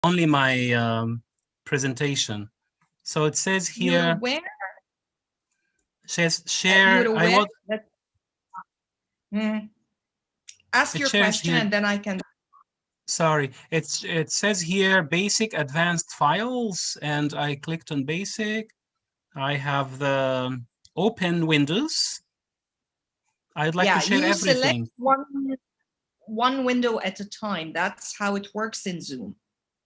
only my presentation. So it says You're here, aware? says share. You're I aware will. that ask It your shares question here. and then I can. Sorry, it says here basic advanced files, and I clicked on basic. I have the open windows. I'd like to Yeah, share you select everything. one window at a time. That's how it works in Zoom.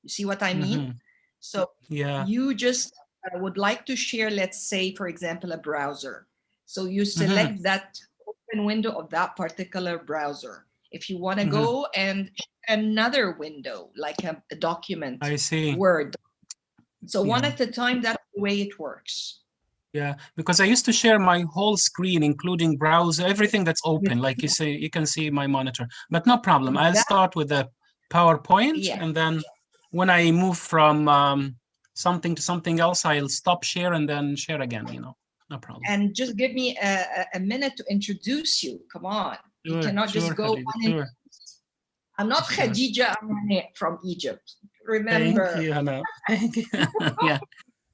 You see what I mean? So Yeah. you just would like to share, let's say, for example, a browser. So you select that open window of that particular browser. If you want to go and another window, like a document, I see. Word. So one Yeah. at a time, that's the way it works. Yeah, because I used to share my whole screen, including browser, everything that's open. Like you say, you can see my monitor, but no problem. I'll Exactly. start with the PowerPoint, Yeah. and then when I move from something to something else, I'll stop share and then share again, no problem. And just give me a minute to introduce you. Come on. You cannot just Sure, go Khalid, on. sure. I'm not Sure. Khadija, I'm from Egypt. Thank Remember. you, Hannah. Thank you. Yeah,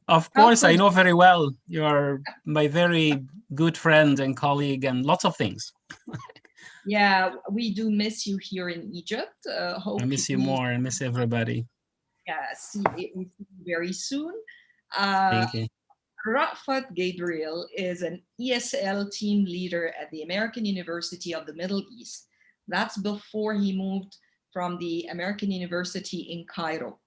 of How course, I could know very well. You're my very good friend and colleague and lots of things. Yeah, we do miss you here in Egypt. I Hope miss you we more. I miss everybody. see you very soon. Thank you. Rafat Gabriel is an ESL team leader at the American University of the Middle East. That's before he moved from the American University in Cairo.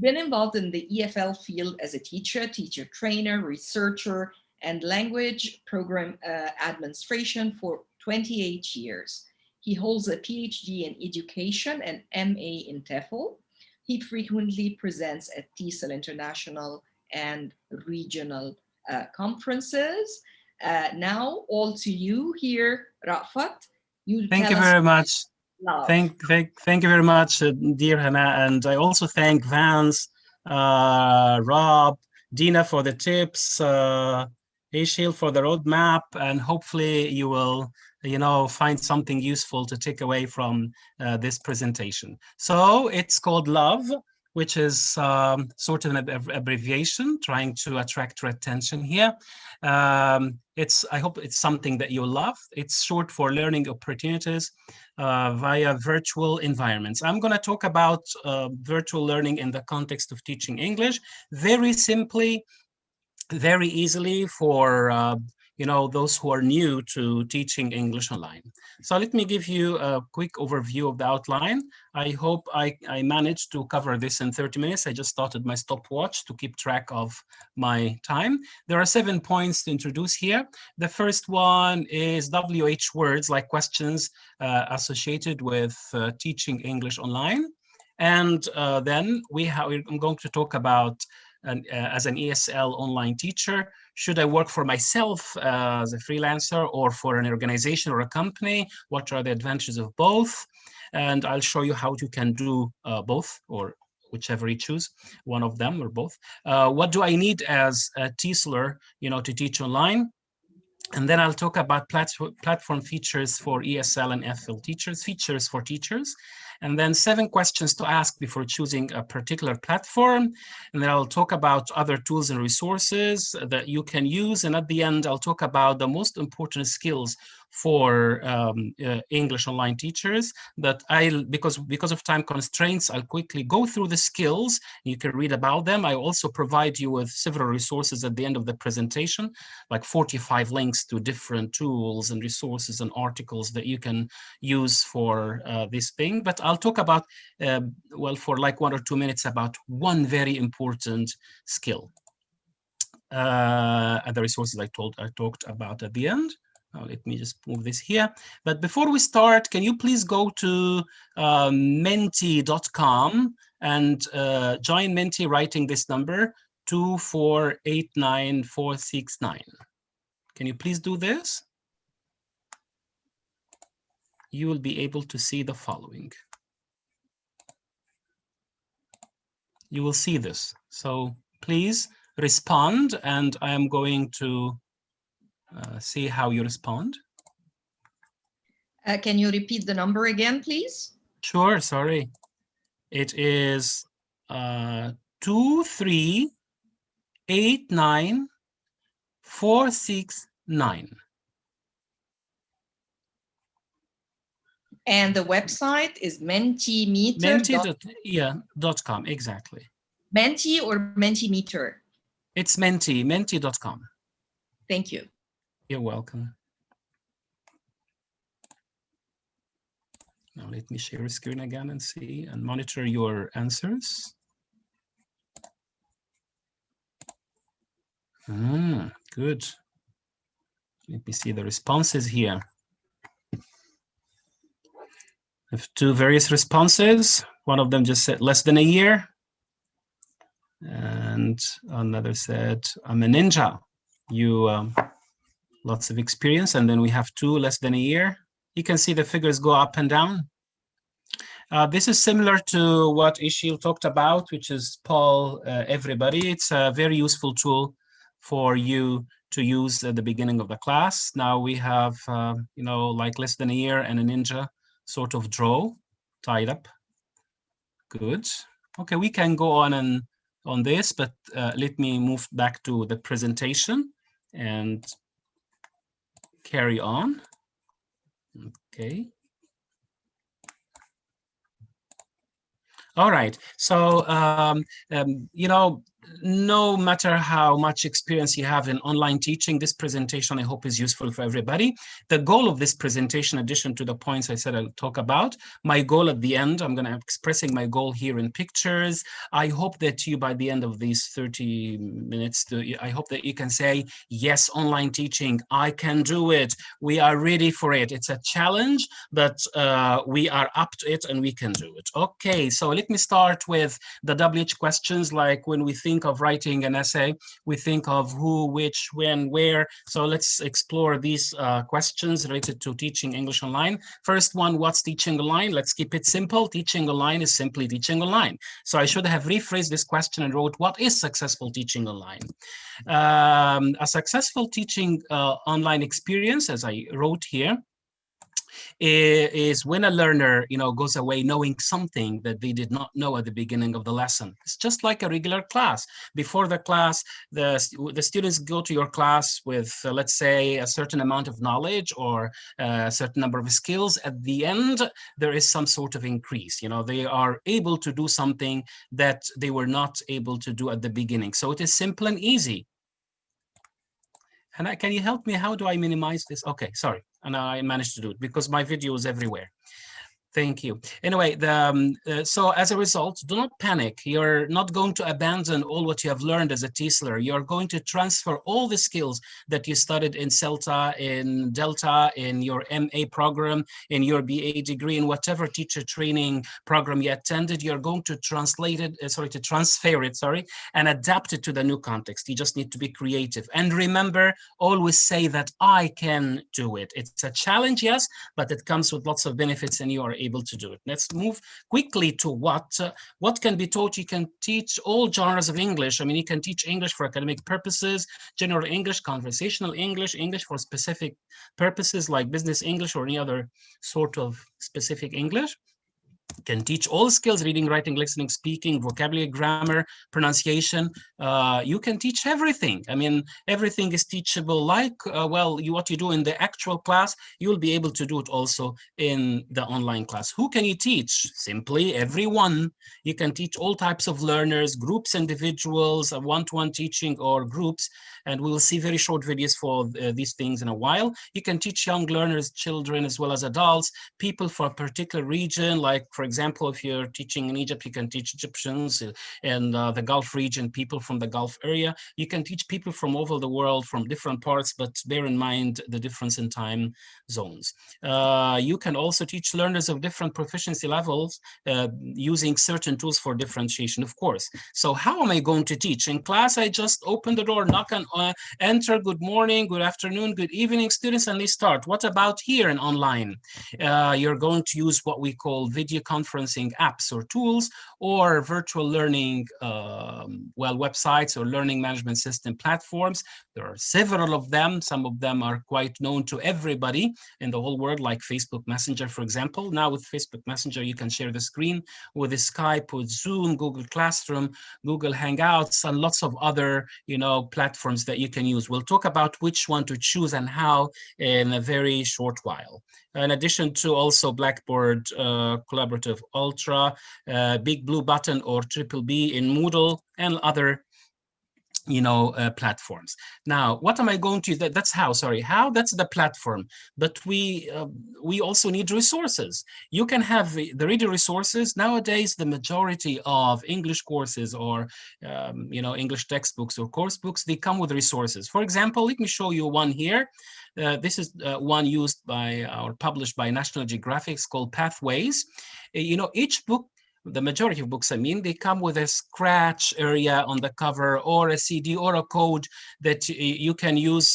Been involved in the EFL field as a teacher trainer, researcher, and language program administration for 28 years. He holds a PhD in education and MA in TEFL. He frequently presents at TESOL International and regional conferences. Now, all to you here, Rafat. You Thank tell you us very much. love. Thank you very much, dear Hannah. And I also thank Vance, Rob, Dina for the tips, Ashil for the roadmap, and hopefully you will, find something useful to take away from this presentation. So it's called LOVE, which is sort of an abbreviation, trying to attract your attention here. I hope it's something that you love. It's short for learning opportunities via virtual environments. I'm going to talk about virtual learning in the context of teaching English, very simply, very easily for those who are new to teaching English online. So let me give you a quick overview of the outline. I hope I managed to cover this in 30 minutes. I just started my stopwatch to keep track of my time. There are 7 points to introduce here. The first one is WH words, like questions associated with teaching English online. And then I'm going to talk about as an ESL online teacher. Should I work for myself as a freelancer or for an organization or a company? What are the advantages of both? And I'll show you how you can do both, or whichever you choose, one of them or both. What do I need as a TESOLer, to teach online? And then I'll talk about platform features for ESL and FL teachers, features for teachers. And then 7 questions to ask before choosing a particular platform. And then I'll talk about other tools and resources that you can use. And at the end, I'll talk about the most important skills for English online teachers that because of time constraints, I'll quickly go through the skills. You can read about them. I also provide you with several resources at the end of the presentation, like 45 links to different tools and resources and articles that you can use for this thing. But I'll talk about, for like 1 or 2 minutes about one very important skill. And the resources I talked about at the end. Let me just move this here. But before we start, can you please go to menti.com and join Menti writing this number 2489469. Can you please do this? You will be able to see the following. You will see this. So please respond, and I am going to see how you respond. Can you repeat the number again, please? Sure, sorry. It is 2389469. And the website is mentimeter. .com, exactly. Menti or Mentimeter? It's menti.com. Thank you. You're welcome. Now let me share a screen again and see and monitor your answers. Good. Let me see the responses here. I have two various responses. One of them just said less than a year. And another said, I'm a ninja. You lots of experience. And then we have two less than a year. You can see the figures go up and down. This is similar to what Ishil talked about, which is poll everybody. It's a very useful tool for you to use at the beginning of the class. Now we have, you know, like less than a year and a ninja sort of draw tied up. Good. Okay, we can go on this, but let me move back to the presentation and carry on. Okay. All right. So, you know, no matter how much experience you have in online teaching, this presentation, I hope, is useful for everybody. The goal of this presentation, in addition to the points I said I'll talk about, my goal at the end, I'm going to expressing my goal here in pictures. I hope that you, by the end of these 30 minutes, I hope that you can say, yes, online teaching, I can do it. We are ready for it. It's a challenge, but we are up to it and we can do it. Okay, so let me start with the WH questions. Like when we think of writing an essay, we think of who, which, when, where. So let's explore these questions related to teaching English online. First one, what's teaching online? Let's keep it simple. Teaching online is simply teaching online. So I should have rephrased this question and wrote, what is successful teaching online? A successful teaching online experience, as I wrote here, is when a learner, you know, goes away knowing something that they did not know at the beginning of the lesson. It's just like a regular class. Before the class, the students go to your class with, let's say, a certain amount of knowledge or a certain number of skills. At the end, there is some sort of increase. You know, they are able to do something that they were not able to do at the beginning. So it is simple and easy. And can you help me? How do I minimize this? Okay, sorry. And I managed to do it because my video is everywhere. Thank you. Anyway, so as a result, do not panic. You're not going to abandon all what you have learned as a TESOLer. You're going to transfer all the skills that you studied in CELTA, in Delta, in your MA program, in your BA degree, in whatever teacher training program you attended. You're going to translate it, transfer it, and adapt it to the new context. You just need to be creative. And remember, always say that I can do it. It's a challenge, yes, but it comes with lots of benefits and you are able to do it. Let's move quickly to what can be taught. You can teach all genres of English. I mean, you can teach English for academic purposes, general English, conversational English, English for specific purposes like business English or any other sort of specific English. You can teach all skills: reading, writing, listening, speaking, vocabulary, grammar, pronunciation. You can teach everything. I mean, everything is teachable. Like, what you do in the actual class, you'll be able to do it also in the online class. Who can you teach? Simply everyone. You can teach all types of learners, groups, individuals, one-to-one teaching or groups. And we will see very short videos for these things in a while. You can teach young learners, children, as well as adults, people for a particular region. Like, for example, if you're teaching in Egypt, you can teach Egyptians, and the Gulf region, people from the Gulf area. You can teach people from all over the world, from different parts, but bear in mind the difference in time zones. You can also teach learners of different proficiency levels using certain tools for differentiation, of course. So how am I going to teach? In class, I just open the door, knock on, enter, good morning, good afternoon, good evening, students, and they start. What about here and online? You're going to use what we call video conferencing apps or tools, or virtual learning websites or learning management system platforms. There are several of them. Some of them are quite known to everybody in the whole world, like Facebook Messenger, for example. Now with Facebook Messenger, you can share the screen with Skype, with Zoom, Google Classroom, Google Hangouts, and lots of other, platforms that you can use. We'll talk about which one to choose and how in a very short while. In addition to also Blackboard Collaborative Ultra, Big Blue Button or Triple B in Moodle, and other platforms. Now, what am I going to, that's how, that's the platform. But we also need resources. You can have the reading resources. Nowadays, the majority of English courses or, English textbooks or course books, they come with resources. For example, let me show you one here. This is one used by or published by National Geographic. It's called Pathways. Each book, the majority of books, they come with a scratch area on the cover or a CD or a code that you can use,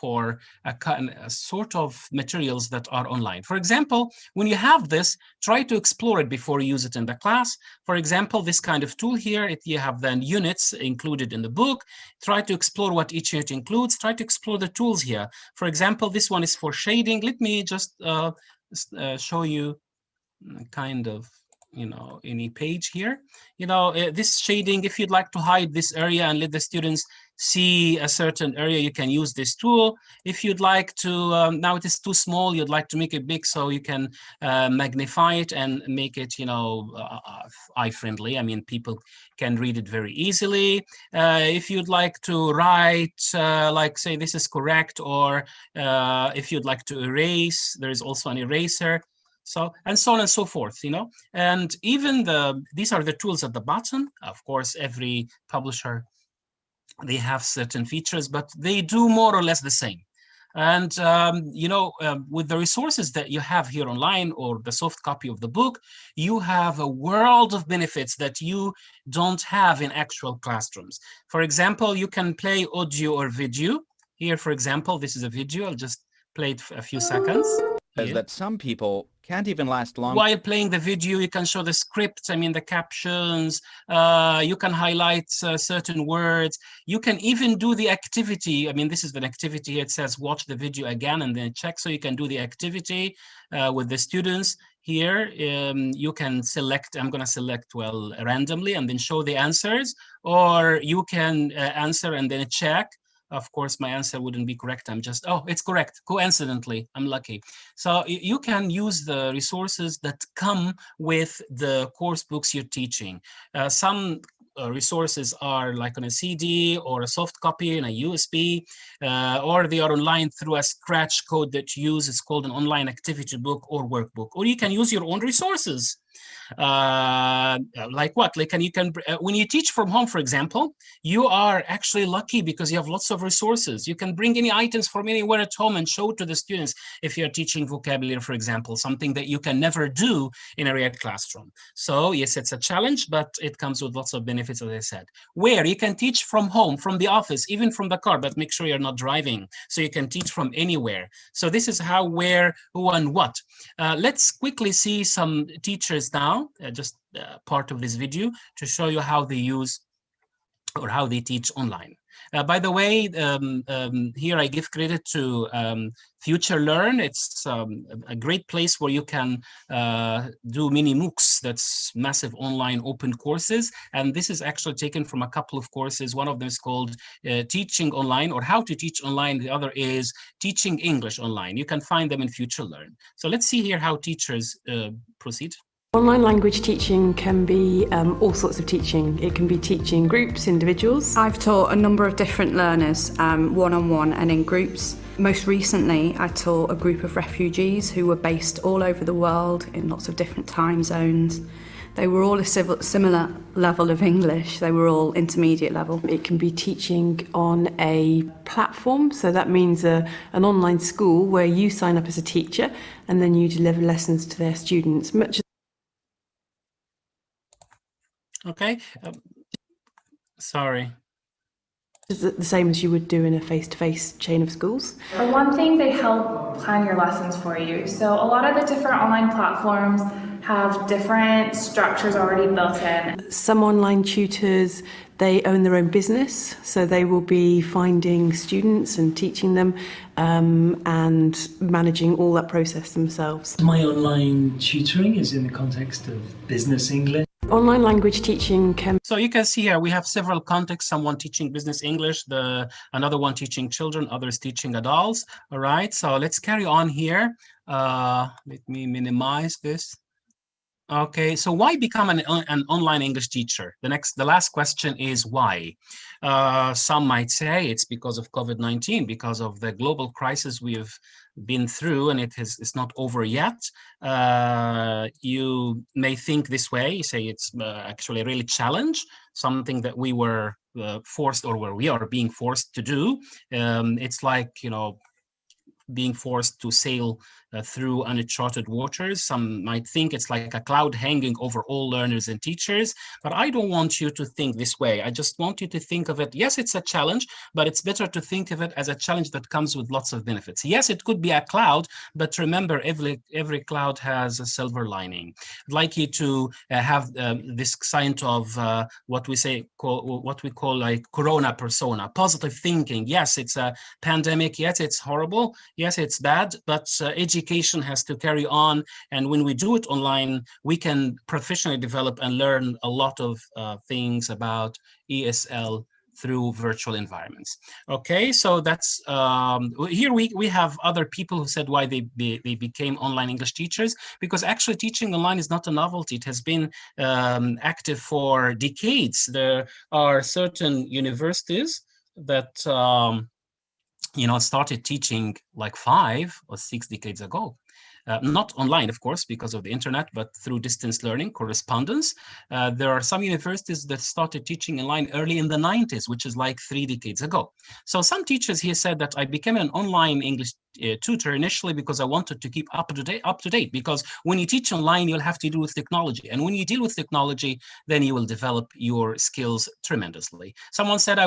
for a sort of materials that are online. For example, when you have this, try to explore it before you use it in the class. For example, this kind of tool here, you have then units included in the book. Try to explore what each unit includes. Try to explore the tools here. For example, this one is for shading. Let me just show you kind of, any page here. This shading, if you'd like to hide this area and let the students see a certain area, you can use this tool. If you'd like to, now it is too small, you'd like to make it big, so you can magnify it and make it, eye-friendly. I mean, people can read it very easily. If you'd like to write, like say this is correct, or if you'd like to erase, there is also an eraser. So, and so on and so forth, and even these are the tools at the bottom. Of course, every publisher, they have certain features, but they do more or less the same. And, with the resources that you have here online or the soft copy of the book, you have a world of benefits that you don't have in actual classrooms. For example, you can play audio or video. Here, for example, this is a video. I'll just play it for a few seconds. Is that some people can't even last long. While playing the video, you can show the script, the captions, you can highlight certain words. You can even do the activity. this is an activity here. It says watch the video again and then check. So you can do the activity with the students. Here, you can select, I'm going to select, randomly and then show the answers, or you can answer and then check. Of course, my answer wouldn't be correct. I'm just, it's correct. Coincidentally, I'm lucky. So you can use the resources that come with the course books you're teaching. Some resources are like on a CD or a soft copy in a USB, or they are online through a scratch code that you use. It's called an online activity book or workbook, or you can use your own resources. Like what? Like, and you can, when you teach from home, for example, you are actually lucky because you have lots of resources. You can bring any items from anywhere at home and show to the students if you're teaching vocabulary, for example, something that you can never do in a real classroom. So yes, it's a challenge, but it comes with lots of benefits, as I said. Where you can teach from home, from the office, even from the car, but make sure you're not driving. So you can teach from anywhere. So this is how, where, who, and what. Let's quickly see some teachers now. Just part of this video to show you how they use or how they teach online. By the way, here I give credit to Future Learn. It's a great place where you can do mini MOOCs. That's massive online open courses. And this is actually taken from a couple of courses. One of them is called Teaching Online, or How to Teach Online. The other is Teaching English Online. You can find them in Future Learn. So let's see here how teachers proceed. Online language teaching can be all sorts of teaching. It can be teaching groups, individuals. I've taught a number of different learners, one-on-one and in groups. Most recently, I taught a group of refugees who were based all over the world in lots of different time zones. They were all a similar level of English. They were all intermediate level. It can be teaching on a platform. So that means an online school where you sign up as a teacher and then you deliver lessons to their students. Okay, sorry. Is it the same as you would do in a face-to-face chain of schools? For one thing, they help plan your lessons for you. So a lot of the different online platforms have different structures already built in. Some online tutors, they own their own business, so they will be finding students and teaching them and managing all that process themselves. My online tutoring is in the context of business English. Online language teaching can... So you can see here we have several contexts, someone teaching business English, another one teaching children, others teaching adults. All right, so let's carry on here. Let me minimize this. Okay, so why become an online English teacher? The last question is why. Some might say it's because of COVID-19, because of the global crisis we've been through, and it's not over yet. You may think this way, you say it's actually a really challenge, something that we were forced, or where we are being forced to do. It's like, you know, being forced to sail through uncharted waters. Some might think it's like a cloud hanging over all learners and teachers, but I don't want you to think this way. I just want you to think of it, yes, it's a challenge, but it's better to think of it as a challenge that comes with lots of benefits. Yes, it could be a cloud, but remember, every cloud has a silver lining. I'd like you to have this kind of what we call like Corona persona, positive thinking. Yes, it's a pandemic. Yes, it's horrible. Yes, it's bad, but education has to carry on. And when we do it online, we can professionally develop and learn a lot of things about ESL through virtual environments. Okay, so that's here we have other people who said why they became online English teachers, because actually teaching online is not a novelty. It has been active for decades. There are certain universities that started teaching like 5 or 6 decades ago. Not online, of course, because of the internet, but through distance learning, correspondence. There are some universities that started teaching online early in the 90s, which is like 3 decades ago. So some teachers here said that I became an online English tutor initially because I wanted to keep up to date, because when you teach online, you'll have to deal with technology. And when you deal with technology, then you will develop your skills tremendously. Someone said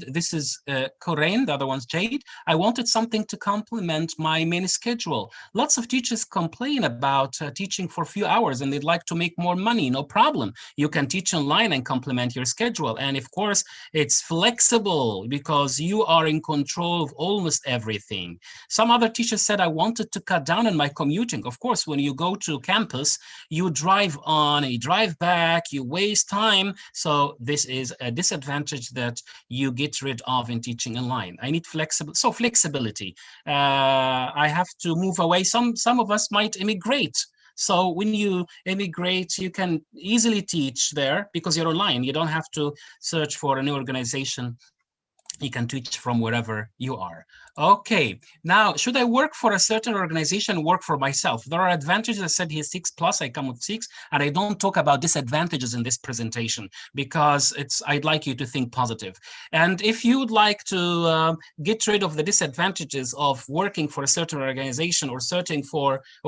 this is Corinne, the other one's Jade, I wanted something to complement my main schedule. Lots of teachers complain about teaching for a few hours and they'd like to make more money. No problem. You can teach online and complement your schedule. And of course, it's flexible because you are in control of almost everything. Some other teachers said, I wanted to cut down on my commuting. Of course, when you go to campus, you drive on, you drive back, you waste time. So this is a disadvantage that you get rid of in teaching online. I need flexibility. I have to move away. Some of us might immigrate. So when you immigrate, you can easily teach there because you're online. You don't have to search for a new organization. You can teach from wherever you are. Okay, now, should I work for a certain organization, work for myself? There are advantages. I said he's 6+, I come with 6, and I don't talk about disadvantages in this presentation because I'd like you to think positive. And if you would like to get rid of the disadvantages of working for a certain organization or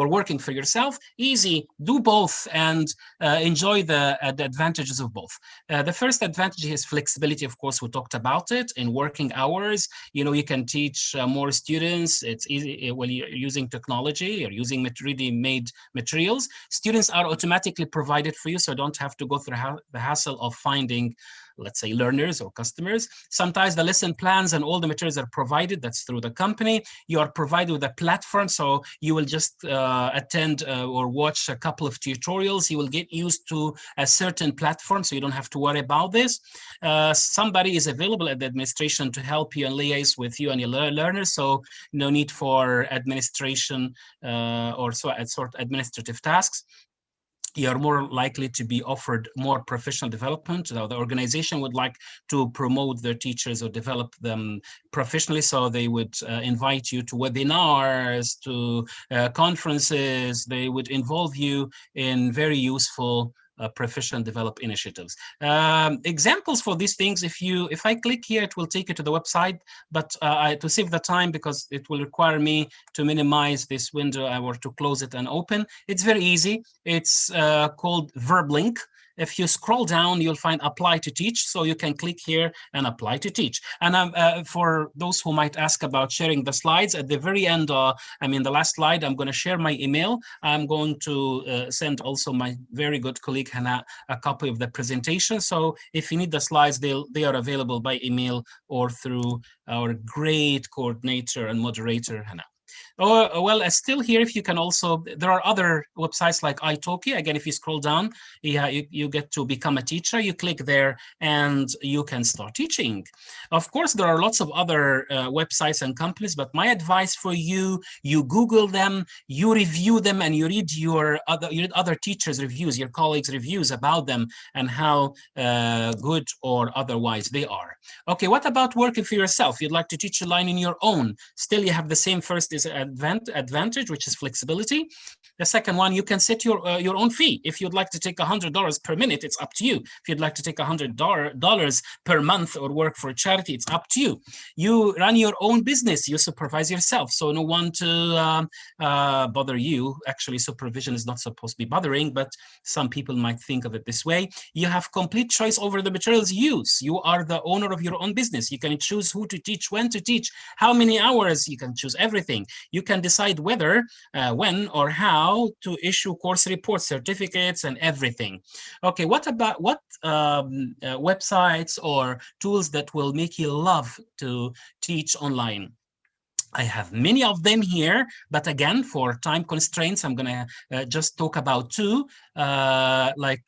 working for yourself, easy, do both and enjoy the advantages of both. The first advantage is flexibility. Of course, we talked about it in working hours. You can teach more students. It's easy when you're using technology or using ready-made materials. Students are automatically provided for you, so don't have to go through the hassle of finding, let's say, learners or customers. Sometimes the lesson plans and all the materials are provided. That's through the company. You are provided with a platform, so you will just attend or watch a couple of tutorials. You will get used to a certain platform, so you don't have to worry about this. Somebody is available at the administration to help you and liaise with you and your learners, so no need for administration or administrative tasks. You're more likely to be offered more professional development. So the organization would like to promote their teachers or develop them professionally, so they would invite you to webinars, to conferences. They would involve you in very useful professional develop initiatives. Examples for these things, if I click here, it will take you to the website, but to save the time, because it will require me to minimize this window or to close it and open. It's very easy. It's called VerbLink. if you scroll down, you'll find apply to teach. So you can click here and apply to teach. And for those who might ask about sharing the slides, at the very end, the last slide, I'm going to share my email. I'm going to send also my very good colleague Hannah a copy of the presentation. So if you need the slides, they are available by email or through our great coordinator and moderator, Hannah. Oh, well, still here, if you can also, there are other websites like italki. Again, if you scroll down, you get to become a teacher. You click there and you can start teaching. Of course, there are lots of other websites and companies, but my advice for you, you Google them, you review them, and you read other teachers' reviews, your colleagues' reviews about them and how good or otherwise they are. Okay, what about working for yourself? You'd like to teach online on your own. Still, you have the same first advantage, which is flexibility. The second one, you can set your own fee. If you'd like to take $100 per minute, it's up to you. If you'd like to take $100 per month or work for a charity, it's up to you. You run your own business. You supervise yourself, so no one to bother you. Actually, supervision is not supposed to be bothering, but some people might think of it this way. You have complete choice over the materials you use. You are the owner of your own business. You can choose who to teach, when to teach, how many hours. You can choose everything. You can decide whether, when, or how to issue course reports, certificates, and everything. Okay, what websites or tools that will make you love to teach online? I have many of them here, but again, for time constraints, I'm going to just talk about two, like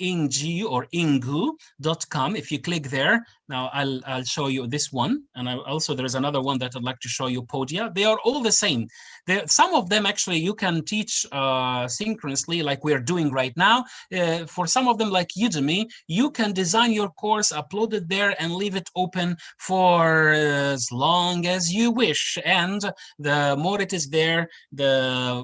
Ingi or Ingu.com. If you click there, now I'll show you this one, and also there is another one that I'd like to show you, Podia. They are all the same. Some of them actually you can teach synchronously, like we're doing right now. For some of them, like Udemy, you can design your course, upload it there, and leave it open for as long as you wish. And the more it is there, the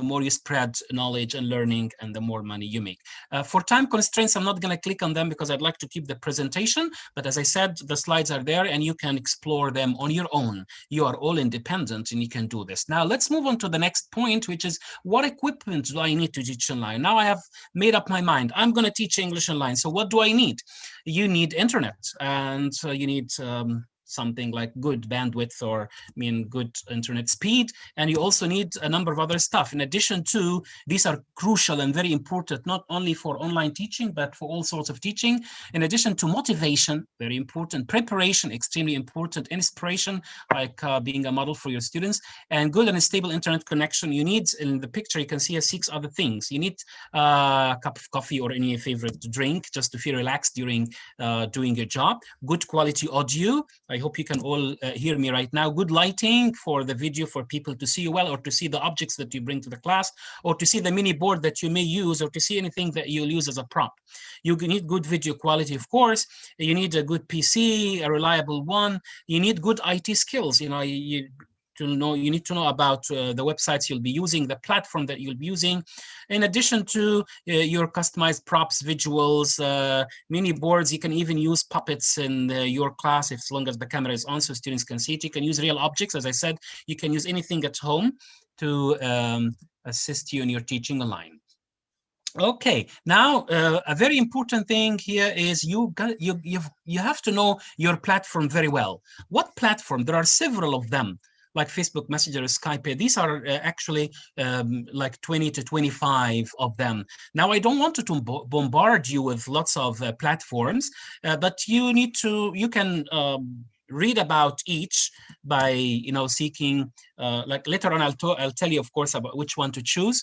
more you spread knowledge and learning, and the more money you make. For time constraints, I'm not going to click on them because I'd like to keep the presentation. But as I said, the slides are there and you can explore them on your own. You are all independent and you can do this. Now, let's move on to the next point, which is what equipment do I need to teach online? Now I have made up my mind. I'm going to teach English online. So what do I need? You need internet, and you need something like good bandwidth, or good internet speed, and you also need a number of other stuff. In addition to, these are crucial and very important, not only for online teaching, but for all sorts of teaching. In addition to motivation, very important, preparation, extremely important, inspiration, like being a model for your students, and good and stable internet connection. You need, in the picture, you can see 6 other things. You need a cup of coffee or any favorite drink just to feel relaxed during doing your job. Good quality audio. I hope you can all hear me right now. Good lighting for the video, for people to see you well, or to see the objects that you bring to the class, or to see the mini board that you may use, or to see anything that you'll use as a prop. You need good video quality, of course. You need a good PC, a reliable one. You need good IT skills. You need to know about the websites you'll be using, the platform that you'll be using. In addition to your customized props, visuals, mini boards, you can even use puppets in your class, as long as the camera is on so students can see it. You can use real objects. As I said, you can use anything at home to assist you in your teaching online. Okay, now a very important thing here is you have to know your platform very well. What platform? There are several of them, like Facebook Messenger, Skype. These are actually like 20 to 25 of them. Now, I don't want to bombard you with lots of platforms, but you can read about each by seeking. Like later on, I'll tell you, of course, about which one to choose.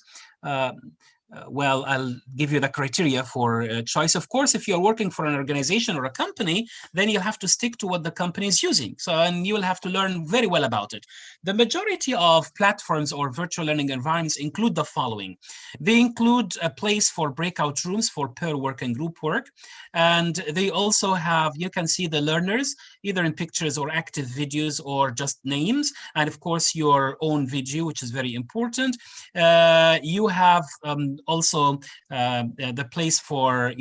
Well, I'll give you the criteria for choice. Of course, if you're working for an organization or a company, then you have to stick to what the company is using. And you will have to learn very well about it. The majority of platforms or virtual learning environments include the following. They include a place for breakout rooms for pair work and group work. And they also have, you can see the learners, either in pictures or active videos or just names. And of course, your own video, which is very important. You have and also the place for,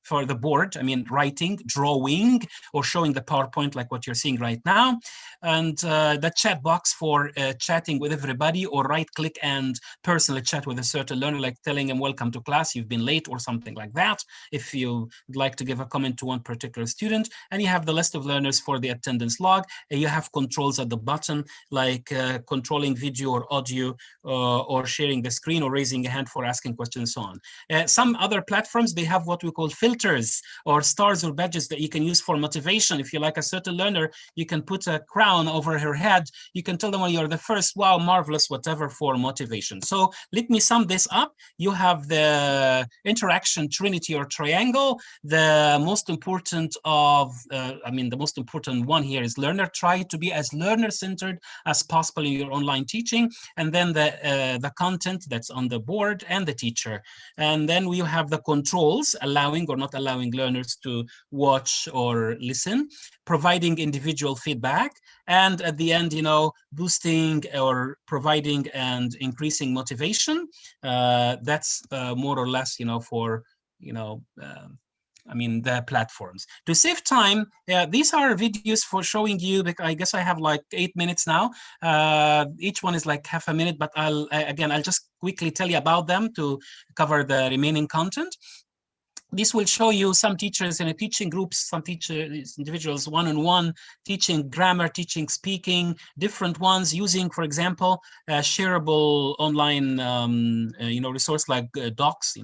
for the board. I mean, writing, drawing, or showing the PowerPoint like what you're seeing right now. And the chat box for chatting with everybody, or right-click and personally chat with a certain learner, like telling him, welcome to class, you've been late, or something like that, if you would like to give a comment to one particular student. And you have the list of learners for the attendance log. You have controls at the bottom, like controlling video or audio, or sharing the screen, or raising a hand for asking questions, and so on. Some other platforms, they have what we call filters, or stars or badges that you can use for motivation. If you like a certain learner, you can put a crown over her head. You can tell them, well, you're the first, wow, marvelous, whatever, for motivation. So let me sum this up. You have the interaction trinity or triangle. The most important of, the most important one here is learner. Try to be as learner-centered as possible in your online teaching. And then the content that's on the board, and the teacher. And then we have the controls, allowing or not allowing learners to watch or listen, providing individual feedback, and at the end, boosting or providing and increasing motivation. That's more or less, for, the platforms. To save time, these are videos for showing you, because I guess I have like 8 minutes now. Each one is like half a minute, but I'll just quickly tell you about them to cover the remaining content. This will show you some teachers in a teaching groups, some teachers, individuals, one-on-one, teaching grammar, teaching speaking, different ones using, for example, a shareable online, resource like Docs.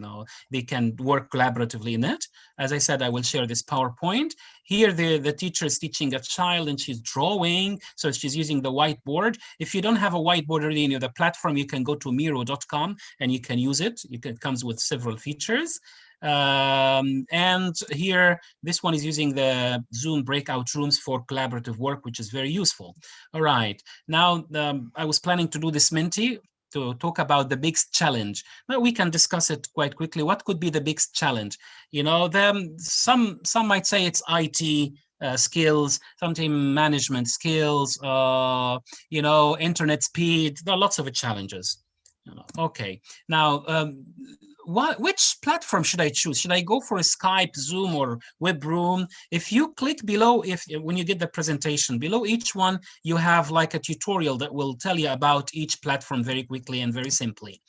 They can work collaboratively in it. As I said, I will share this PowerPoint. Here, the teacher is teaching a child, and she's drawing, so she's using the whiteboard. If you don't have a whiteboard already in the platform, you can go to Miro.com and you can use it. It comes with several features. And here, this one is using the Zoom breakout rooms for collaborative work, which is very useful. All right, now I was planning to do this Menti to talk about the biggest challenge. But we can discuss it quite quickly. What could be the biggest challenge? Some might say it's IT skills, sometimes management skills, internet speed. There are lots of challenges. Okay, now which platform should I choose? Should I go for a Skype, Zoom, or WebRoom? If you click below, when you get the presentation, below each one, you have like a tutorial that will tell you about each platform very quickly and very simply.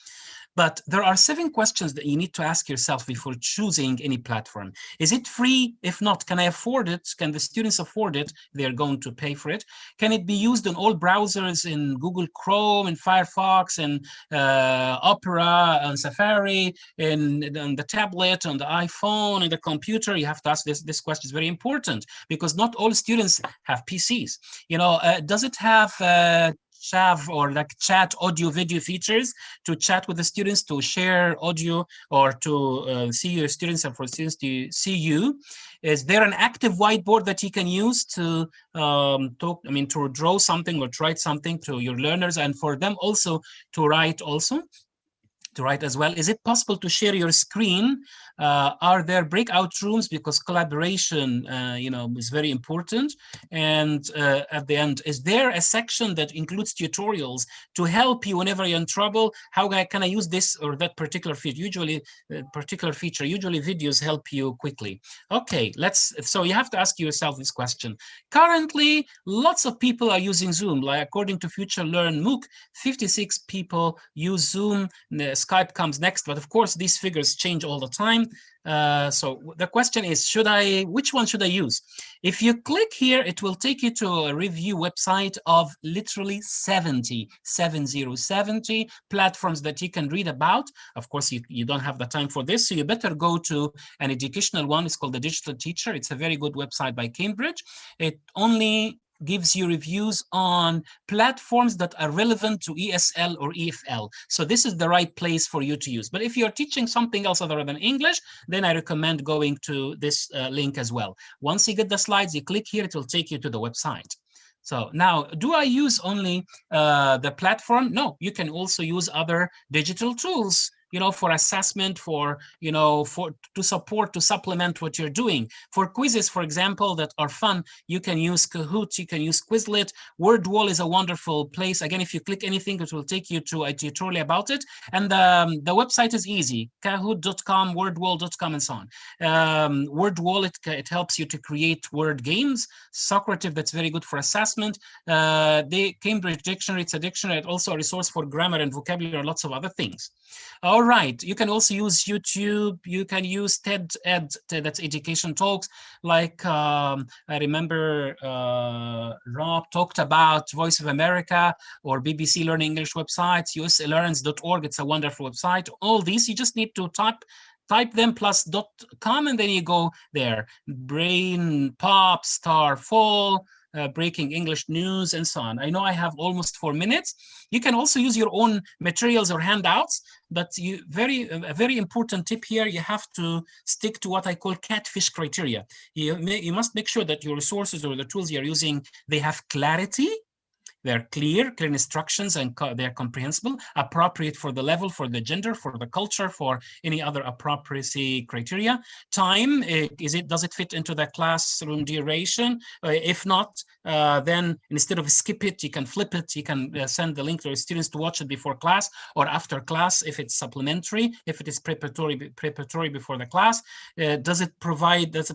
But there are 7 questions that you need to ask yourself before choosing any platform. Is it free? If not, can I afford it? Can the students afford it? They're going to pay for it. Can it be used in all browsers, in Google Chrome, in Firefox, and Opera, and Safari, in the tablet, on the iPhone, and the computer? You have to ask this question. Is very important, because not all students have PCs. Does it have Chav or like chat audio video features to chat with the students, to share audio, or to see your students, and for students to see you? Is there an active whiteboard that you can use to to draw something or to write something to your learners, and for them also to write as well? Is it possible to share your screen? Are there breakout rooms? Because collaboration, is very important. And at the end, is there a section that includes tutorials to help you whenever you're in trouble? How can I use this or that particular feature? Usually videos help you quickly. Okay, so you have to ask yourself this question. Currently, lots of people are using Zoom. Like according to Future Learn MOOC, 56 people use Zoom. Skype comes next, but of course these figures change all the time. So the question is, which one should I use? If you click here, it will take you to a review website of literally 70 platforms that you can read about. Of course, you don't have the time for this, so you better go to an educational one. It's called The Digital Teacher. It's a very good website by Cambridge. It only gives you reviews on platforms that are relevant to ESL or EFL. So this is the right place for you to use. But if you're teaching something else other than English, then I recommend going to this link as well. Once you get the slides, you click here, it will take you to the website. So now, do I use only the platform? No, you can also use other digital tools for assessment, for to supplement what you're doing. For quizzes, for example, that are fun, you can use Kahoot, you can use Quizlet. WordWall is a wonderful place. Again, if you click anything, it will take you to a tutorial about it. And the website is easy: Kahoot.com, WordWall.com, and so on. WordWall, it helps you to create word games. Socrative, that's very good for assessment. The Cambridge Dictionary, it's a dictionary, it's also a resource for grammar and vocabulary and lots of other things. All right, you can also use YouTube, you can use TED Ed, that's education talks, like I remember Rob talked about Voice of America or BBC Learning English websites, uslearns.org, it's a wonderful website. All these, you just need to type them plus .com, and then you go there. Brain Pop, Star Fall, breaking English news, and so on. I know I have almost 4 minutes. You can also use your own materials or handouts, but a very important tip here, you have to stick to what I call catfish criteria. You must make sure that your resources or the tools you're using, they have clarity, they're clear instructions, and they're comprehensible, appropriate for the level, for the gender, for the culture, for any other appropriacy criteria. Time, does it fit into the classroom duration? If not, then instead of skip it, you can flip it. You can send the link to your students to watch it before class or after class if it's supplementary, if it is preparatory before the class. Does it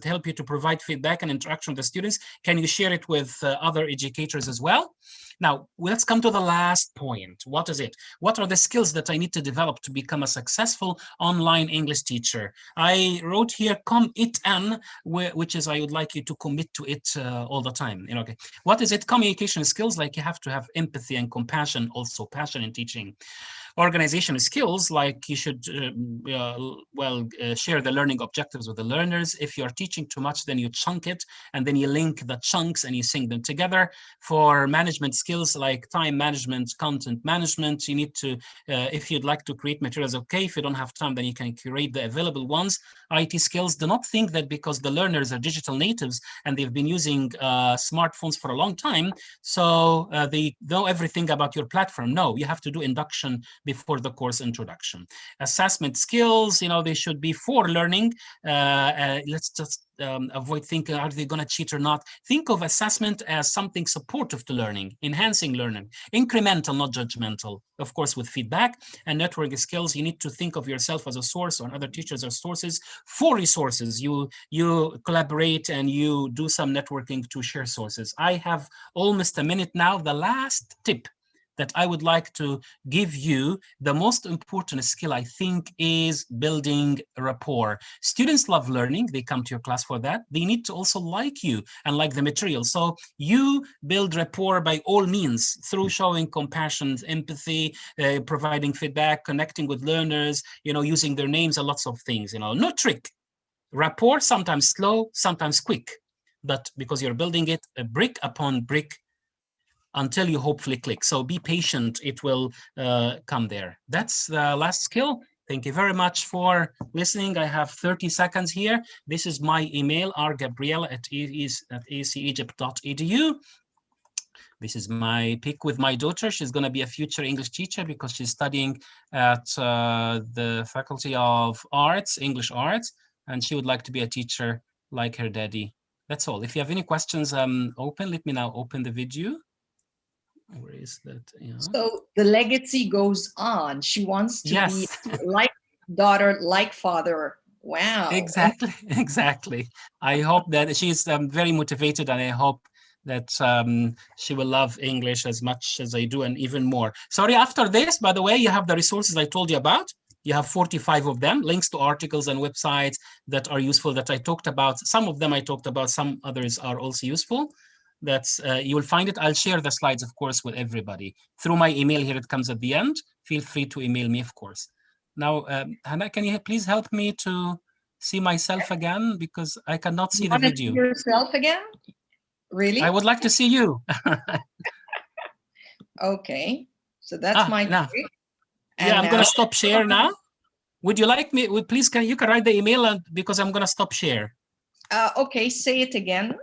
help you to provide feedback and interaction with the students? Can you share it with other educators as well? Now, let's come to the last point. What is it? What are the skills that I need to develop to become a successful online English teacher? I wrote here, commit-an, which is I would like you to commit to it all the time. Okay. What is it? Communication skills, like you have to have empathy and compassion, also passion in teaching. Organizational skills, like you should share the learning objectives with the learners. If you're teaching too much, then you chunk it, and then you link the chunks and you sync them together. For management skills like time management, content management, you need to, if you'd like to create materials, okay. If you don't have time, then you can curate the available ones. IT skills, do not think that because the learners are digital natives and they've been using smartphones for a long time, so they know everything about your platform. No, you have to do induction before the course introduction. Assessment skills, they should be for learning. Let's just avoid thinking, are they going to cheat or not? Think of assessment as something supportive to learning, enhancing learning, incremental, not judgmental, of course, with feedback. And networking skills, you need to think of yourself as a source or other teachers as sources for resources. You collaborate and you do some networking to share sources. I have almost a minute now. The last tip that I would like to give you, the most important skill, I think, is building rapport. Students love learning. They come to your class for that. They need to also like you and like the material. So you build rapport by all means through showing compassion, empathy, providing feedback, connecting with learners, using their names and lots of things, no trick. Rapport, sometimes slow, sometimes quick, but because you're building it brick upon brick, until you hopefully click. So be patient, it will come there. That's the last skill. Thank you very much for listening. I have 30 seconds here. This is my email, rgabriel@acegypt.edu. This is my pic with my daughter. She's going to be a future English teacher because she's studying at the Faculty of Arts, English Arts, and she would like to be a teacher like her daddy. That's all. If you have any questions, I'm open. Let me now open the video. Where is that? Yeah. So the legacy goes on. She wants to be like daughter, like father. Wow. Exactly. I hope that she's very motivated, and I hope that she will love English as much as I do, and even more. Sorry, after this, by the way, you have the resources I told you about. You have 45 of them, links to articles and websites that are useful that I talked about. Some of them I talked about, some others are also useful. That's you will find it. I'll share the slides, of course, with everybody through my email here. It comes at the end. Feel free to email me, of course. Now, Hannah, can you please help me to see myself again, because I cannot see the video. See yourself again? Really? I would like to see you. Okay, so that's my now. Yeah, I'm gonna stop share now. Would you like me? Please, you can write the email, and because I'm gonna stop share. Okay, say it again.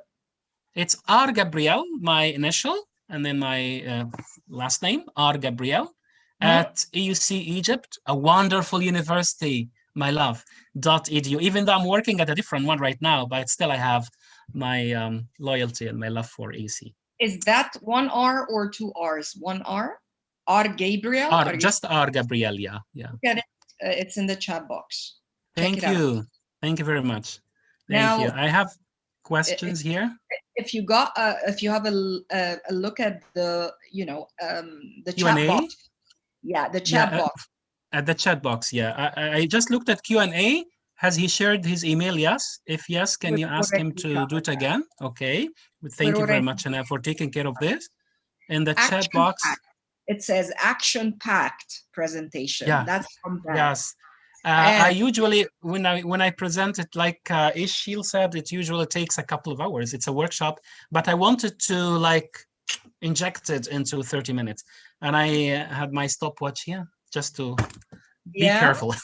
It's R Gabriel, my initial, and then my last name, R Gabriel, at EUC Egypt, a wonderful university, my love, .edu. Even though I'm working at a different one right now, but still I have my loyalty and my love for EUC. Is that one R or two R's? One R? R Gabriel? R, just R Gabriel, yeah. Look at it. It's in the chat box. Thank you. Thank you very much. Thank you. I have questions here. If you got, if you have a look at the, the Q&A? chat box. Yeah, the chat box. At the chat box, yeah. I just looked at Q&A. Has he shared his email? Yes. If yes, can you ask him to do it again? Okay. Thank you very much, Anna, for taking care of this. In the chat box, it says action-packed presentation. Yeah. That's from that. Yes. I usually, when I present it, like Ishil said, it usually takes a couple of hours. It's a workshop, but I wanted to like inject it into 30 minutes. And I had my stopwatch here just to be careful.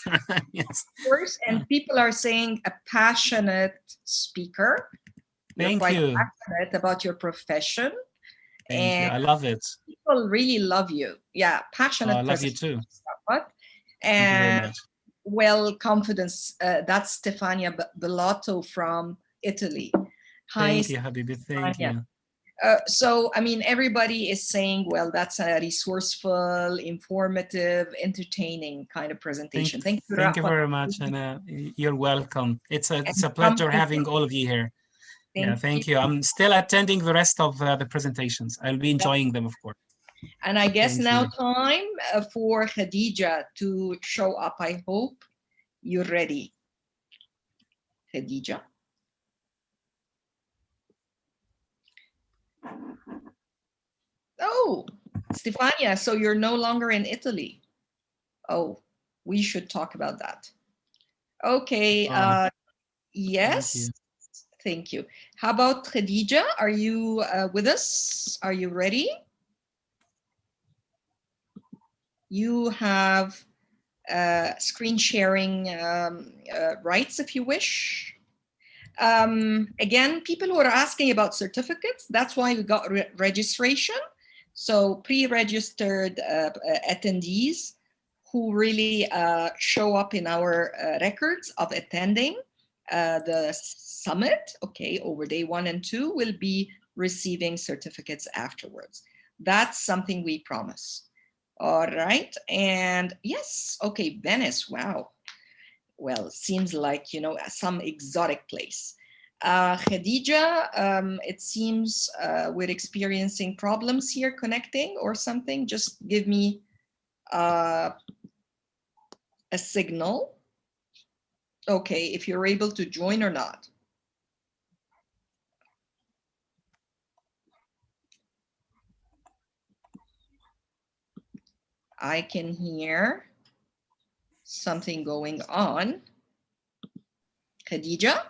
Yes. Of course, and people are saying a passionate speaker. Thank you. Passionate about your profession. Thank you. I love it. People really love you. Yeah, passionate. I love you too. And well, confidence. That's Stefania Bellotto from Italy. Hi, thank you, Habibi. Thank you. So, I mean, everybody is saying, well, that's a resourceful, informative, entertaining kind of presentation. Thank you. Thank you very much, Anna. You're welcome. It's a pleasure having all of you here. Thank you. I'm still attending the rest of the presentations. I'll be enjoying them, of course. And I guess time for Khadija to show up. I hope you're ready. Khadija. Oh, Stefania, so you're no longer in Italy. Oh, we should talk about that. Okay, yes, thank you. How about Khadija? Are you with us? Are you ready? You have screen sharing rights if you wish. Again, people who are asking about certificates, that's why we got registration. So pre-registered attendees who really show up in our records of attending the summit, okay, over day 1 and 2 will be receiving certificates afterwards. That's something we promise. All right, and yes, okay, Venice, wow. Well, seems like, you know, some exotic place. Khadija, it seems we're experiencing problems here connecting or something. Just give me a signal. Okay, if you're able to join or not. I can hear something going on. Khadija,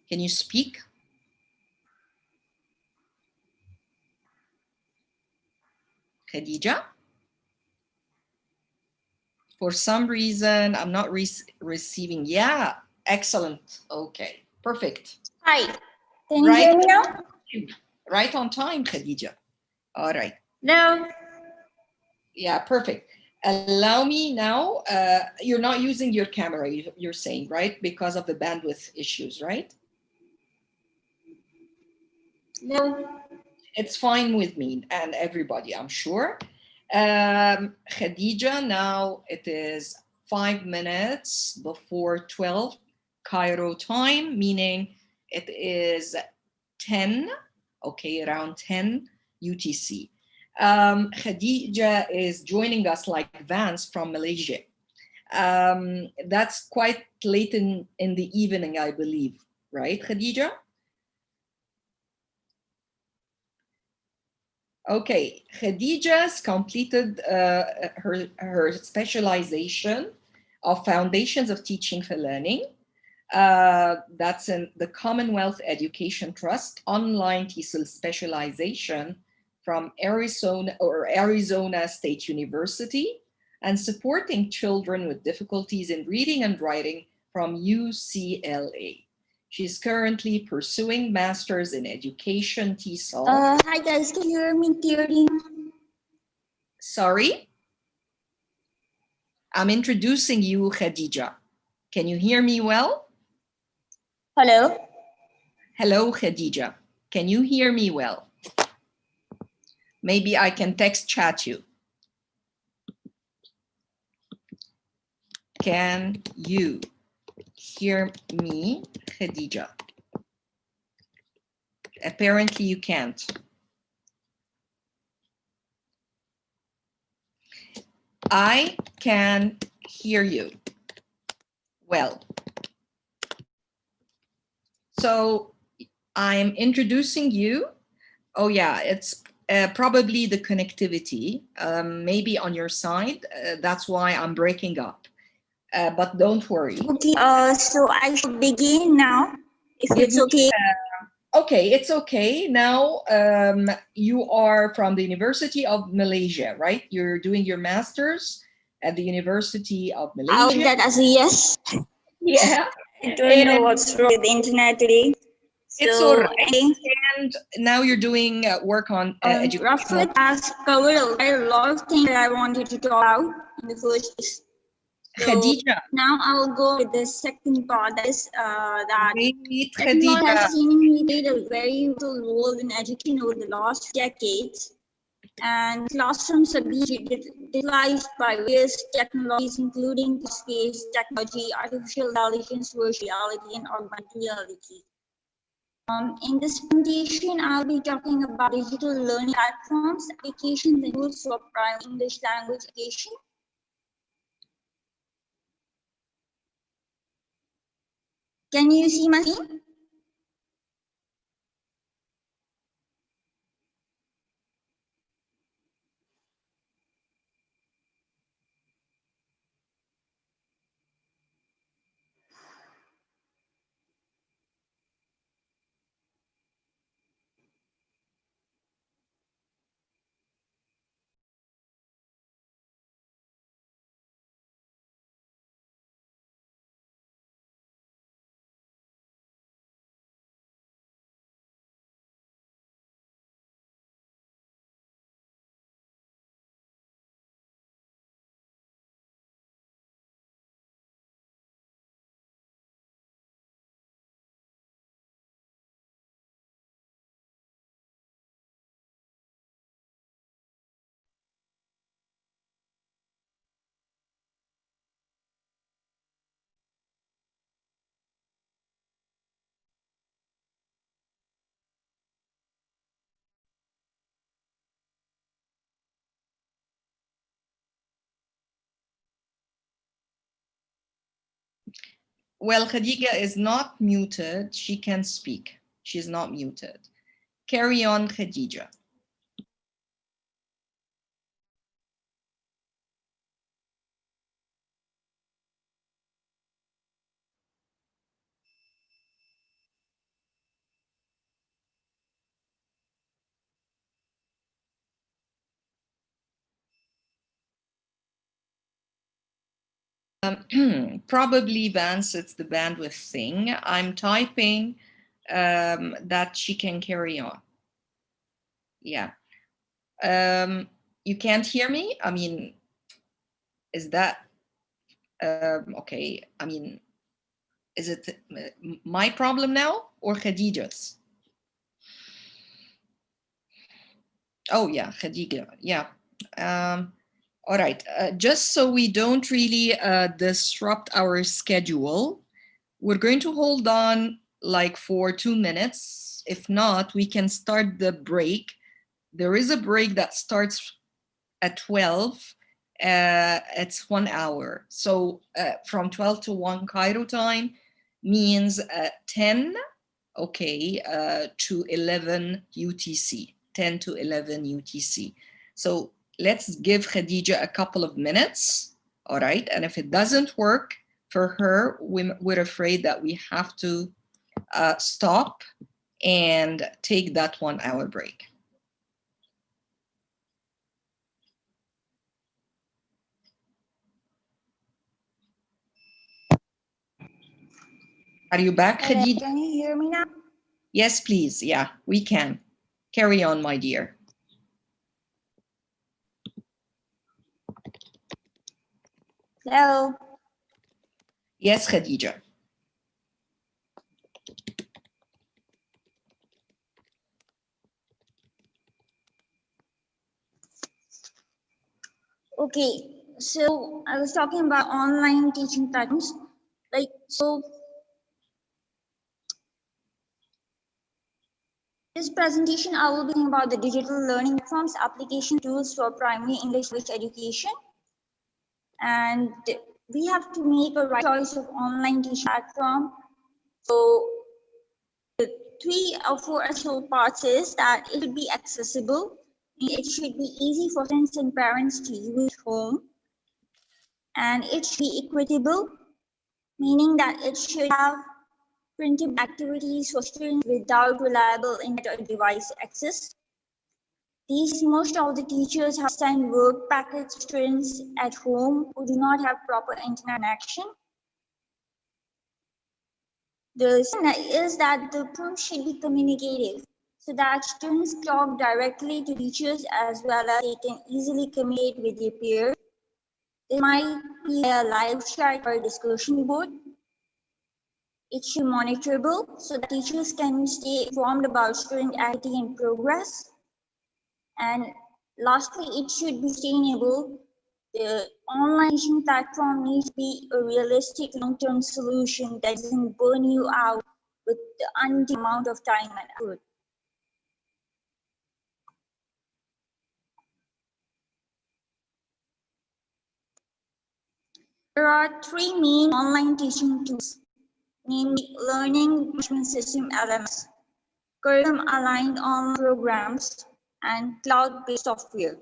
can you speak? Khadija? For some reason, I'm not receiving. Yeah, excellent. Okay, perfect. Hi, can you hear me now? Right on time, Khadija. All right. No. Yeah, perfect. Allow me now, you're not using your camera, you're saying, right? Because of the bandwidth issues, right? No. It's fine with me and everybody, I'm sure. Khadija, now it is 5 minutes before 12 Cairo time, meaning it is 10, okay, around 10 UTC. Khadija is joining us like Vance from Malaysia. That's quite late in the evening, I believe, right, Khadija? Okay, Khadija's completed her specialization of Foundations of Teaching for Learning. That's in the Commonwealth Education Trust online TESOL specialization from Arizona State University, and supporting children with difficulties in reading and writing from UCLA. She's currently pursuing Masters in Education TESOL. Hi guys, can you hear me clearly? Sorry? I'm introducing you, Khadija. Can you hear me well? Hello. Hello, Khadija. Can you hear me well? Maybe I can text chat you. Can you hear me, Khadija? Apparently you can't. I can hear you well. So I'm introducing you. Oh yeah, it's probably the connectivity, maybe on your side. That's why I'm breaking up. But don't worry. Okay, so I should begin now, if it's okay. Okay, it's okay. Now, you are from the University of Malaysia, right? You're doing your master's at the University of Malaysia. I'll take that as a yes. Yeah. I don't know what's wrong with the internet today. It's So, all right. And now you're doing work on education. Rapport has covered a lot of things that I wanted to talk about in the first place. So Khadija. now I'll go with the second part. That is that Wait, technology Khadija. has seemingly played a very vital role in education over the last decades. And classrooms are being utilized by various technologies, including space technology, artificial intelligence, virtual reality, and augmented reality. In this presentation, I'll be talking about digital learning platforms, applications, and tools for primary English language education. Can you see my screen? Well, Khadija is not muted. She can speak. She's not muted. Carry on, Khadija. Probably, Vance, it's the bandwidth thing. I'm typing that she can carry on. Yeah. You can't hear me? I mean, is that okay? I mean, is it my problem now or Khadija's? Oh yeah, Khadija, yeah. All right, just so we don't really disrupt our schedule, we're going to hold on like for 2 minutes. If not, we can start the break. There is a break that starts at 12. It's 1 hour. So from 12 to 1 Cairo time means 10, okay, to 11 UTC, 10 to 11 UTC. So let's give Khadija a couple of minutes, all right? And if it doesn't work for her, we're afraid that we have to stop and take that 1 hour break. Are you back, Khadija? Can you hear me now? Yes, please. Yeah, we can. Carry on, my dear. Hello. Yes, Khadija. Okay, so I was talking about online teaching platforms. This presentation, I will be talking about the digital learning platforms, application tools for primary English education. And we have to make a right choice of online teaching platform. So the 3 or 4 essential parts is that it should be accessible. It should be easy for students and parents to use at home. And it should be equitable, meaning that it should have printable activities for students without reliable internet or device access. Most of the teachers have sent work packets to students at home who do not have proper internet connection. The second is that the prompt should be communicative, so that students talk directly to teachers as well as they can easily communicate with their peers. It might be a live chat or a discussion board. It should be monitorable so that teachers can stay informed about student activity and progress. And lastly, it should be sustainable. The online teaching platform needs to be a realistic long-term solution that doesn't burn you out with the undue amount of time and effort. There are 3 main online teaching tools, namely Learning Management System LMS, curriculum-aligned online programs, and cloud-based software.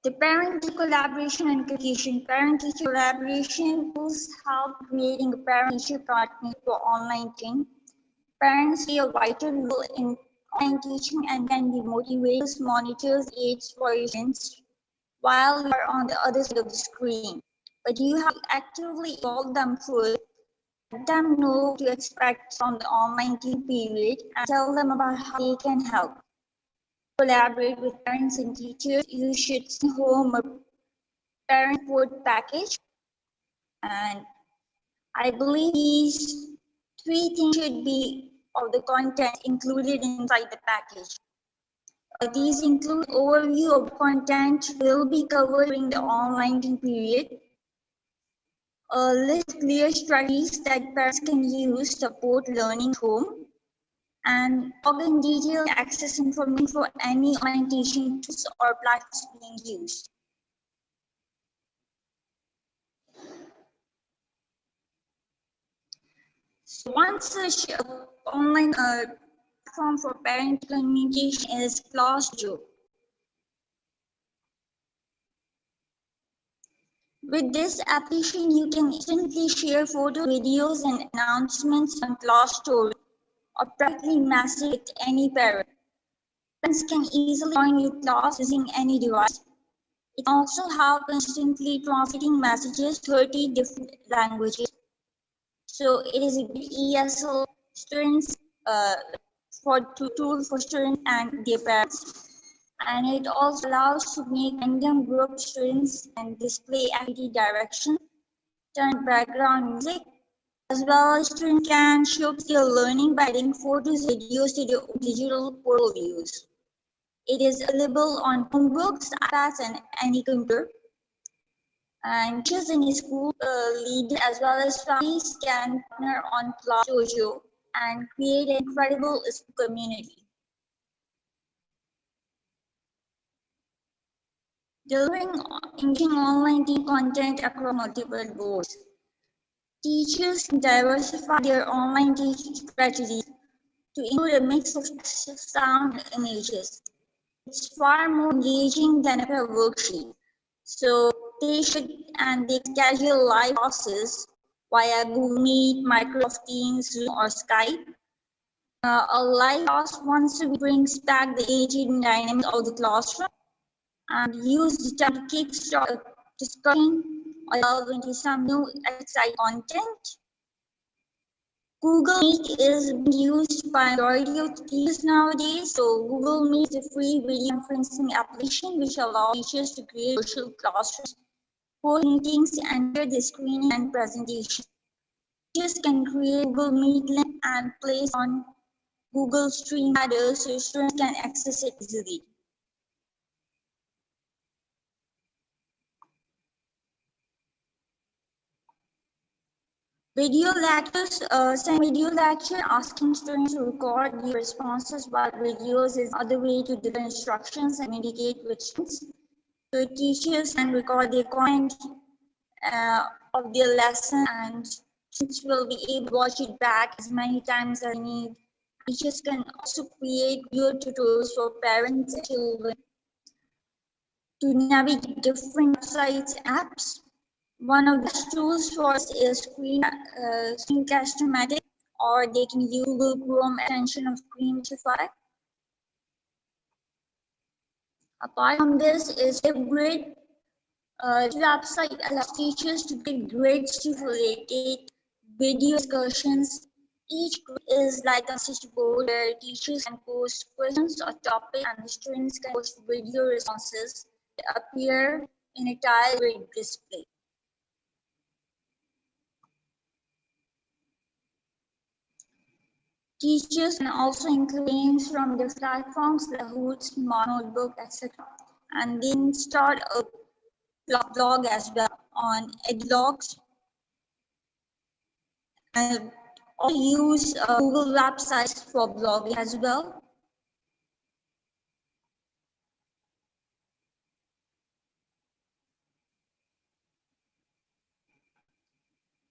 The parent-teacher collaboration and communication. Parent-teacher collaboration tools help creating a parent-teacher partnership for online teaching. Parents play a vital role in online teaching and can be motivators, monitors, aids for your students while you are on the other side of the screen. But you have to actively involve them first, let them know what to expect from the online teaching period, and tell them about how they can help. Collaborate with parents and teachers. You should send home a parent support package, and I believe these 3 things should be of the content included inside the package. These include overview of content will be covered during the online period, list clear strategies that parents can use to support learning home, and log in detailed access information for any online teaching tools or platforms being used. So one such online platform for parent communication is ClassJo. With this application, you can instantly share photos, videos, and announcements on class stories or privately message with any parent. Parents can easily join your class using any device. It also helps instantly translating messages to 30 different languages. So it is a good ESL students tool for students and their parents. And it also allows to make random group students and display activity direction, turn background music, as well as students can show their learning by adding photos, videos to their digital portal views. It is available on Chromebooks, iPads, and any computer. And teachers in the school leaders as well as families can partner on ClassDojo and create an incredible community. Delivering engaging online teaching content across multiple boards. Teachers can diversify their online teaching strategies to include a mix of sound and images. It's far more engaging than a worksheet. So they schedule live classes via Google Meet, Microsoft Teams, Zoom, or Skype. A live class once a week brings back the engaging dynamics of the classroom and use the time to kickstart a discussion or delve into some new exciting content. Google Meet is used by majority of teachers nowadays. So Google Meet is a free video conferencing application which allows teachers to create virtual classrooms, host meetings, and share the screen and presentation. Teachers can create Google Meet link and place on Google Stream Ladder so students can access it easily. Video lectures, send video lecture asking students to record the responses while videos is another way to deliver instructions and communicate with students. So teachers can record the content of their lesson and students will be able to watch it back as many times as they need. Teachers can also create video tutorials for parents and children to navigate different websites and apps. One of the tools for us is Screencast-O-Matic, or they can use Google Chrome extension of Screenify. Apart from this is SafeGrid. The website allows teachers to get grades to related video discussions. Each group is like a message board where teachers can post questions or topics and the students can post video responses that appear in a tile grid display. Teachers can also include names from the platforms like Hoot, Smart Notebook, etc. And then start a blog as well on Edlogs. And also use Google websites for blogging as well.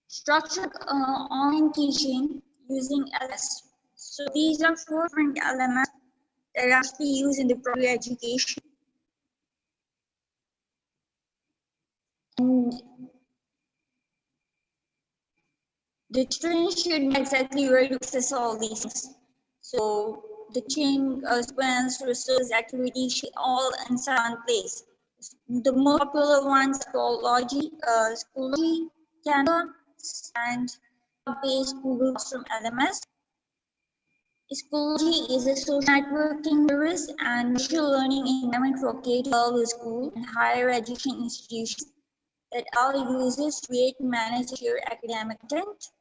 Structured online teaching using LMS. So these are 4 different LMS that are actually used in the primary education. And the students should know exactly where to access all these things. So the teaching sequence, resource, activity, all inside one place. The most popular ones are Schoology, Schoology, Canva, and based Google Classroom LMS. Schoology is a social networking service and virtual learning environment for K-12 school and higher education institutions that allow users to create and manage their academic content.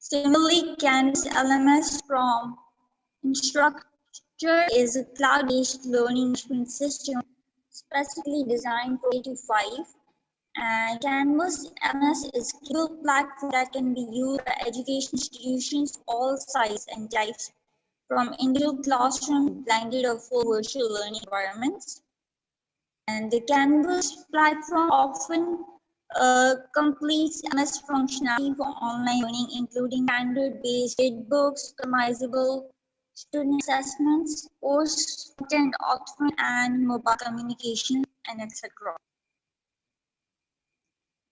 Similarly, Canvas LMS from Instructure is a cloud-based learning management system specifically designed for K-5. And Canvas LMS is a global platform that can be used by education institutions of all sizes and types, from individual classroom blended or full virtual learning environments. And the Canvas platform often completes LMS functionality for online learning, including standard-based gradebooks, customizable student assessments, course content authoring, and mobile communication, and etc.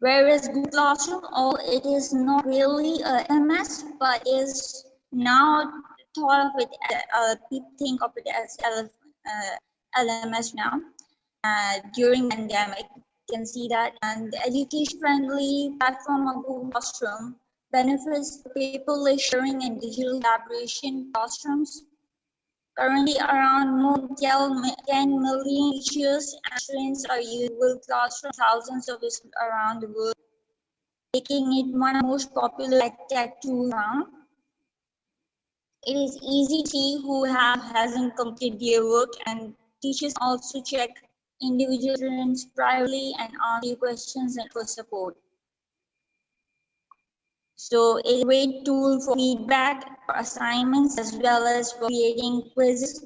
Whereas Google Classroom, it is not really a LMS, but is now thought of it as people think of it as LMS now. During the pandemic, you can see that, and the education-friendly platform of Google Classroom benefits paperless sharing and digital collaboration classrooms. Currently, around more than 10 million teachers and students are using Google Classroom, thousands of schools around the world, making it one of the most popular tech tools around. It is easy to see who hasn't completed their work, and teachers also check individual students privately and answer questions and for support. So it's a great tool for feedback, for assignments, as well as for creating quizzes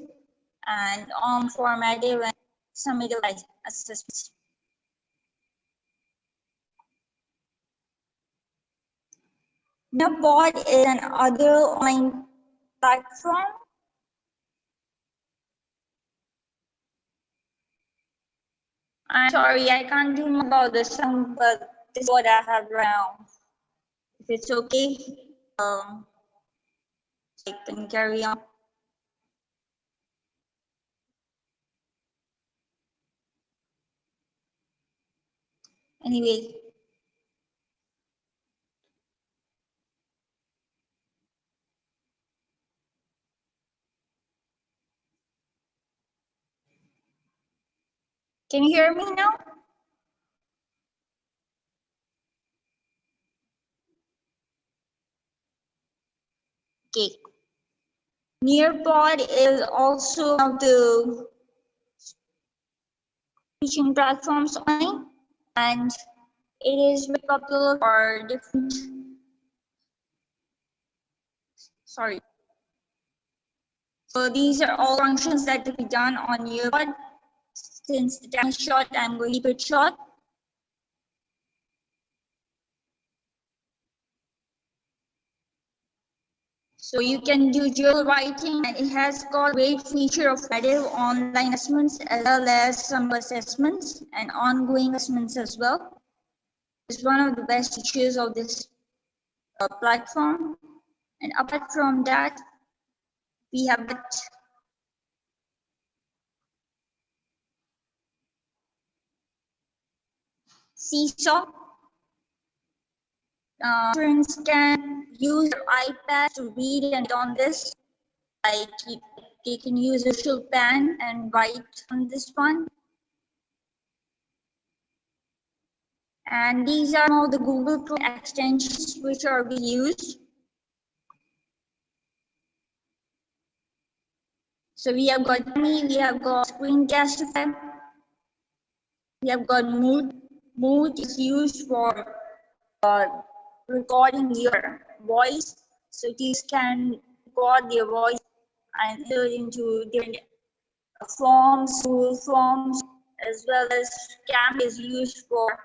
and formative and summative assessments. Rapport is another online platform. I'm sorry, I can't do more about this one, but this is what I have right now. If it's okay, I can carry on. Anyway, Can you hear me now? Okay. Nearpod is also one of the teaching platforms online, and it is very popular for different. Sorry. So these are all functions that can be done on Nearpod. Since the time is short, I'm going to keep it short. So you can do journal writing, and it has got a great feature of native online assessments as well as some assessments and ongoing assessments as well. It's one of the best features of this platform. And apart from that, we have got Seesaw. Students can use their iPad to read and on this. Like they can use a visual pen and write on this one. And these are all the Google Chrome extensions which are being used. So we have got me, we have got Screencastify, we have got Mood. Mood is used for recording your voice. So these can record their voice and enter into different forms, Google Forms, as well as Camp is used for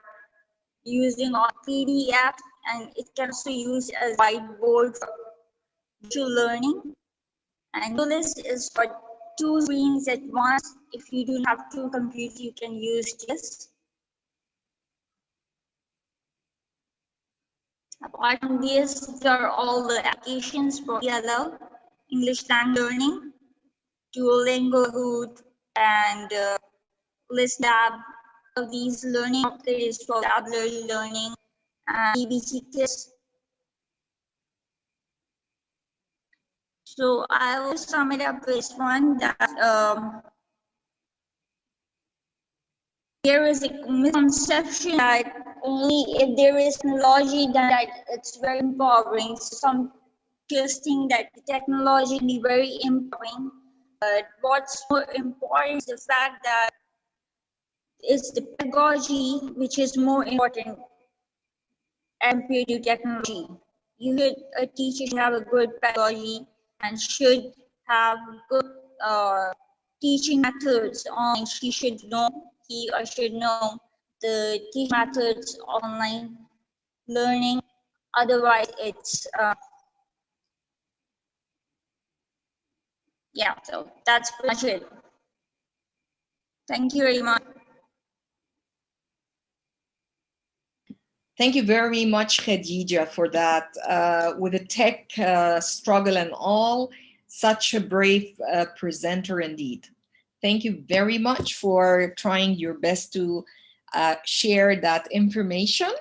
using on PDF, and it can also use as whiteboard for visual learning. And this is for 2 screens at once. If you do have 2 computers, you can use this. Apart from this, there are all the applications for ELL, English language learning, Duolingo, Hoot, and ListLab. All these learning opportunities for vocabulary learning and BBC Kids. So I will sum it up with one that there is a misconception that only if there is technology that it's very empowering. Some just think that the technology can be very empowering, but what's more important is the fact that it's the pedagogy which is more important compared to technology. You should, a teacher should have a good pedagogy and should have good teaching methods on. He or should know the teaching methods online learning. Otherwise, it's yeah. So that's pretty much it. Thank you very much. Thank you very much, Khadija, for that. With the tech struggle and all, such a brave presenter indeed. Thank you very much for trying your best to share that information.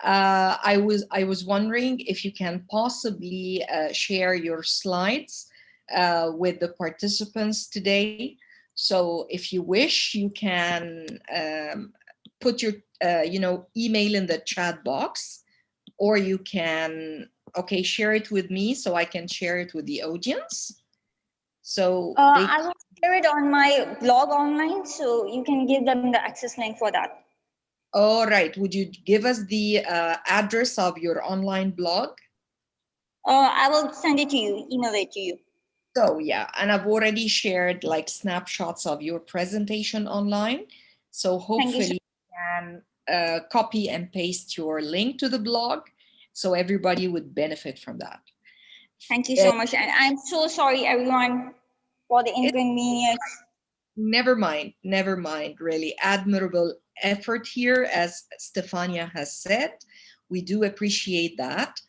I was wondering if you can possibly share your slides with the participants today. So if you wish, you can put your email in the chat box, or you can share it with me so I can share it with the audience. So I will share it on my blog online, so you can give them the access link for that. All right. Would you give us the address of your online blog? I will send it to you, email it to you. So yeah, and I've already shared like snapshots of your presentation online. So hopefully you can copy and paste your link to the blog so everybody would benefit from that. Thank you so much. And I'm so sorry, everyone, for the inconvenience. Never mind, really. Admirable effort here, as Stefania has said. We do appreciate that.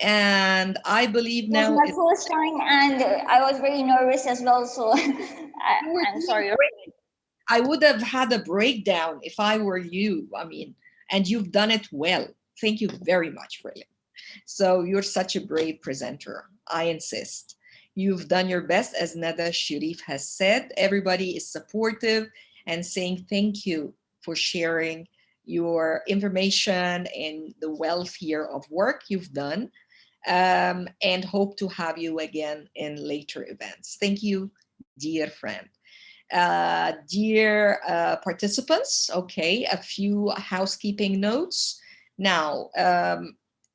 And I believe now it was my first time, and I was very nervous as well, so I'm sorry. I would have had a breakdown if I were you. I mean, and you've done it well. Thank you very much, really. So you're such a brave presenter. I insist. You've done your best, as Nada Sharif has said. Everybody is supportive, and saying thank you for sharing your information and the wealth here of work you've done, and hope to have you again in later events. Thank you, dear friend. Dear participants, okay, a few housekeeping notes. Now,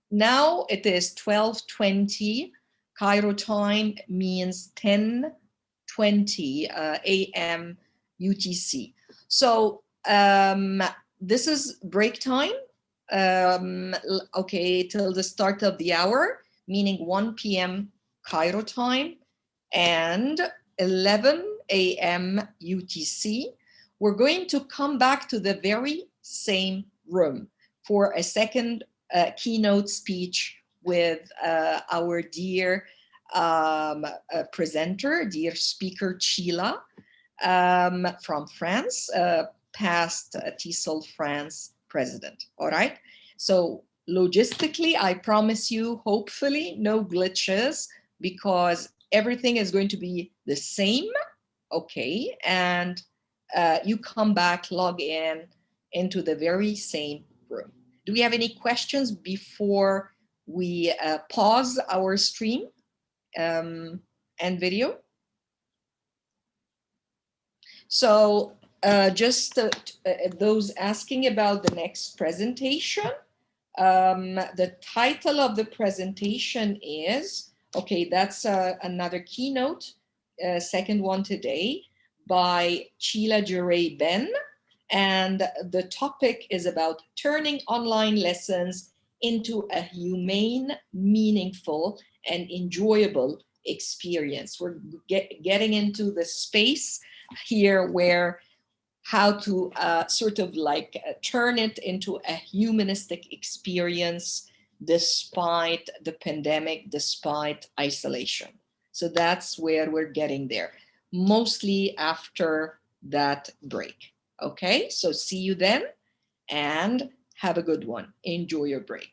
now it is 12:20 Cairo time, means 10:20 a.m. UTC. So this is break time, okay, till the start of the hour, meaning 1 p.m. Cairo time and 11 a.m. UTC. We're going to come back to the very same room for a second keynote speech with our dear presenter, dear speaker Sheila from France, past TESOL France president. All right. So logistically, I promise you, hopefully no glitches, because everything is going to be the same. Okay. And you come back, log in into the very same room. Do we have any questions before we pause our stream and video? So just those asking about the next presentation, the title of the presentation is, okay, that's another keynote, second one today, by Sheila Juray Ben. And the topic is about turning online lessons into a humane, meaningful, and enjoyable experience. We're getting into the space here where how to sort of like turn it into a humanistic experience despite the pandemic, despite isolation. So that's where we're getting there, mostly after that break. Okay, so see you then and have a good one. Enjoy your break.